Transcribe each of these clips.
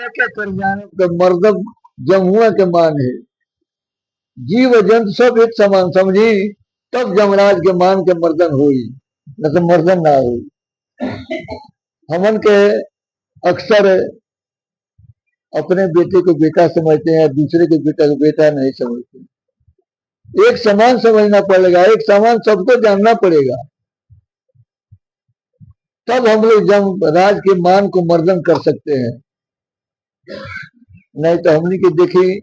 के कर जाने तो मर्दब जमुआ के मान है। जीव जंतु सब एक समान समझी, तब जमराज के मान के मर्दन हुई, न तो मर्दन ना हुई। हमन के अक्सर अपने बेटे को बेटा समझते हैं, दूसरे के बेटा को बेटा नहीं समझते। एक समान समझना पड़ेगा, एक समान सबको जानना पड़ेगा, तब हम लोग जमराज के मान को मर्दन कर सकते हैं। नहीं तो हमने के देखी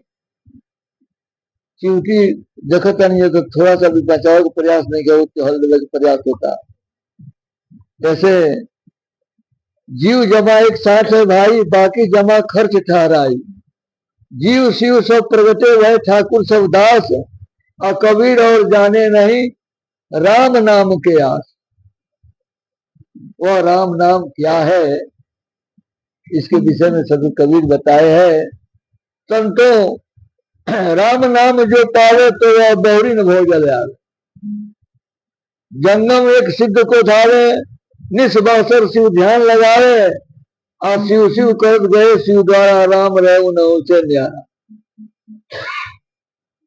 क्योंकि देखता नहीं है तो थोड़ा सा भी बचाव का प्रयास नहीं किया, उसके हल देने का प्रयास होता। जैसे जीव जमा एक साथ है भाई, बाकी जमा खर्च ठहराई। जीव शिव सब प्रगटे वह ठाकुर सब दास, और कबीर और जाने नहीं राम नाम के आस। वह राम नाम क्या है, इसके विषय में सभी कबीर बताए हैं। संतों राम नाम जो पावे तो वह बहुरी न भोजल आवे। जंगम एक सिद्ध को धावे, निस्बासर शिव ध्यान लगावे। और शिव शिव कर गए शिव द्वारा, राम रहे न उसे न्यारा।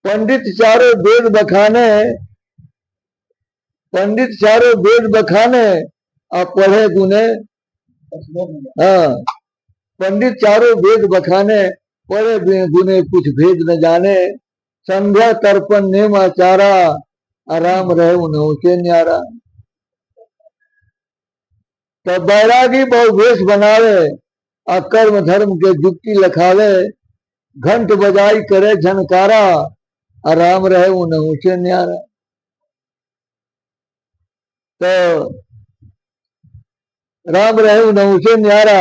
पंडित चारों वेद बखाने, पंडित चारों वेद बखाने, और पढ़े गुने। हाँ, पंडित चारों वेद बखाने, पढ़े गुने कुछ भेद न जाने। संध्या तर्पण नेम आचारा, आराम रहे उन्हें उसे न्यारा। तो बैरागी बहुवेश बनावे, और कर्म धर्म के जुक्ति लखावे। घंट बजाई करे झनकारा, आराम रहे उन्हें उसे न्यारा। तो राम रहे उन्हें उसे न्यारा।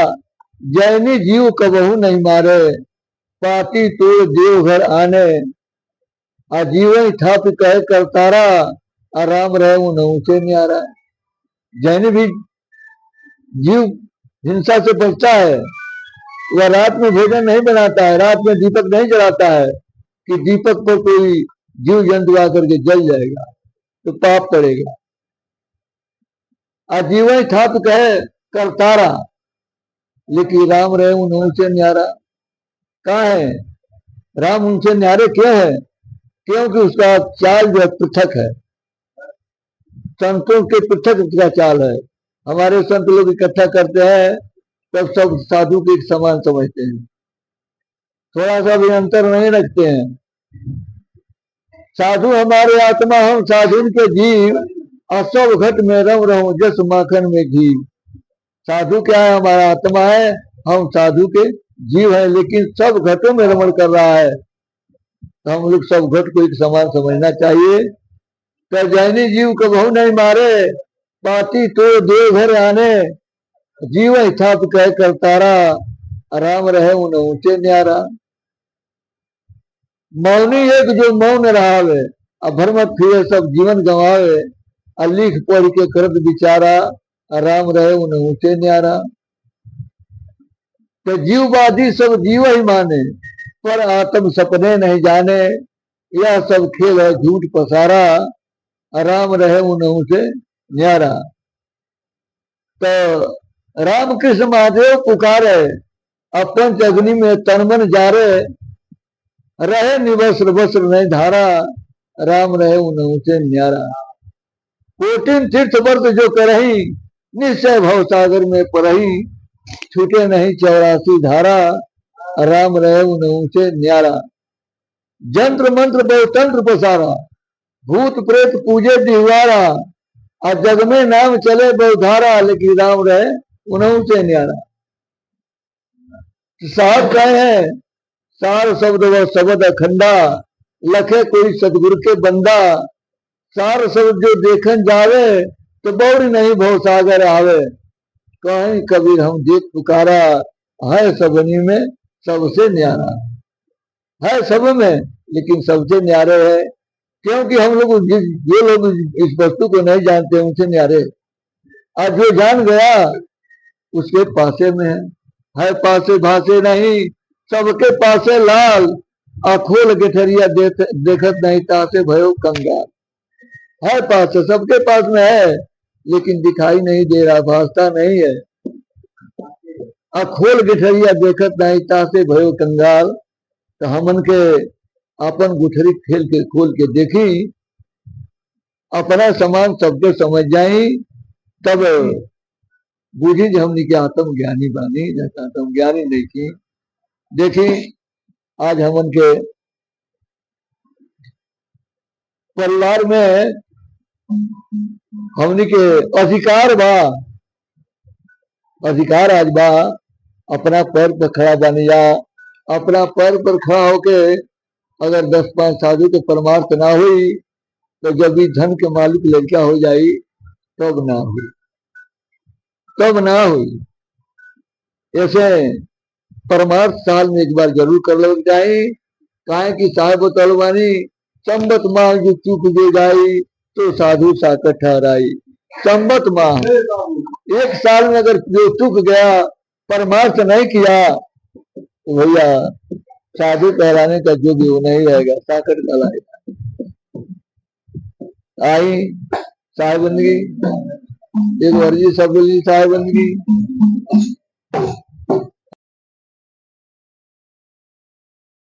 जैनी जीव कबहू नहीं मारे, पाती तोड़ देव घर आने। आजीवन थाप कहे करतारा, आराम रहे उन्हें उसे न्यारा। जैन भी जीव हिंसा से बचता है, वह रात में भोजन नहीं बनाता है, रात में दीपक नहीं जलाता है कि दीपक पर कोई जीव जंतु आकर के जल जाएगा तो पाप पड़ेगा। आजीवन थाप कहे करतारा, लेकिन राम रहे उन्हें उनसे न्यारा। कहाँ है राम, उनसे न्यारे क्यों है? क्योंकि उसका चाल जो पृथक है, संतों के पृथक उसका चाल है। हमारे संत लोग इकट्ठा करते हैं तब सब साधु के एक समान समझते हैं, थोड़ा सा भी अंतर नहीं रखते हैं। साधु हमारे आत्मा, हम साधु के जीव, और सब घट में रम रहूं जस माखन में घी। साधु क्या है? हमारा आत्मा है, हम साधु के जीव है, लेकिन सब घटों में रमण कर रहा है। तो हम लोग सब घट को एक समान समझना चाहिए। तो जैनी जीव कबहू नहीं मारे, पाती तो देव घर आने। जीव थाप कह करतारा, आराम रहे उन्हें ऊंचे न्यारा। मौनी एक जो मौन रहावे, अभरमत फिरे सब जीवन गंवावे। अलिख पढ़ के करत बिचारा, आराम रहे उन्हें ऊंचे न्यारा। तो जीववादी सब जीव ही माने, पर आत्म सपने नहीं जाने। यह सब खेल है झूठ पसारा, आराम रहे उन्हें ऊंचे न्यारा। तो राम कृष्ण महादेव पुकारे, अपन अग्नि में तनमन जारे। रहे निवस्त्र वस्त्र नहीं धारा, राम रहे उन्हें ऊंचे न्यारा। कोटिन तीर्थ व्रत जो करही, निश्चय भव सागर में परही। छूटे नहीं 84 धारा, राम रहे उन्हें ऊंचे न्यारा। जंत्र मंत्र बहुतंत्र पसारा, भूत प्रेत पूजे दिवारा। और जग में नाम चले बहुधारा, लेकिन राम रहे उन्हें ऊंचे न्यारा। साहब कहे हैं, सार शब्द व शब्द अखंडा, लखे कोई सतगुरु के बंदा। सार शब्द जो देखन जावे, तो बौरी नहीं भव सागर आवे। कहीं कबीर हम देख पुकारा, है सबनी में सबसे न्यारा। है सब में, लेकिन सबसे न्यारे है। क्योंकि हम लोग जो लोग इस वस्तु को नहीं जानते उनसे न्यारे, आज जो जान गया उसके पासे में है पासे भासे नहीं, सबके पासे लाल। खोल गेठरिया देखत नहीं, तासे भयो कंगाल। है पास, सबके पास में है, लेकिन दिखाई नहीं दे रहा, भासता नहीं है। खोल गिठरिया देखत नहीं तासे भयो कंगाल। तो हमन के अपन गुठरी खेल के खोल के देखी, अपना समान सबके समझ जाई, तब बूझी जो हमने के आत्म ज्ञानी बानी, आत्म ज्ञानी नहीं की। देखी आज हमन के परिवार में हमने के अधिकार बा, अधिकार आज बा अपना पैर पर खड़ा बन जा। अपना पैर पर खड़ा होके अगर 10-5 साधु के परमार्थ ना हुई तो जब भी धन के मालिक लड़का हो जाई तब ना हुई, तब ना हुई। ऐसे परमार्थ साल में एक बार जरूर कर लग जाए। काहे कि साहेब तलवानी संबत माह जो चूक दे जाई तो साधु साकर ठहराई। संबत माह एक साल में अगर जो चूक गया, परमार्थ नहीं किया, तो भैया साधु कहलाने का जो भी वो नहीं रहेगा, साकर कहलाएगा। आई साहेबंदगी एक वर्जी सब साहेबंदगी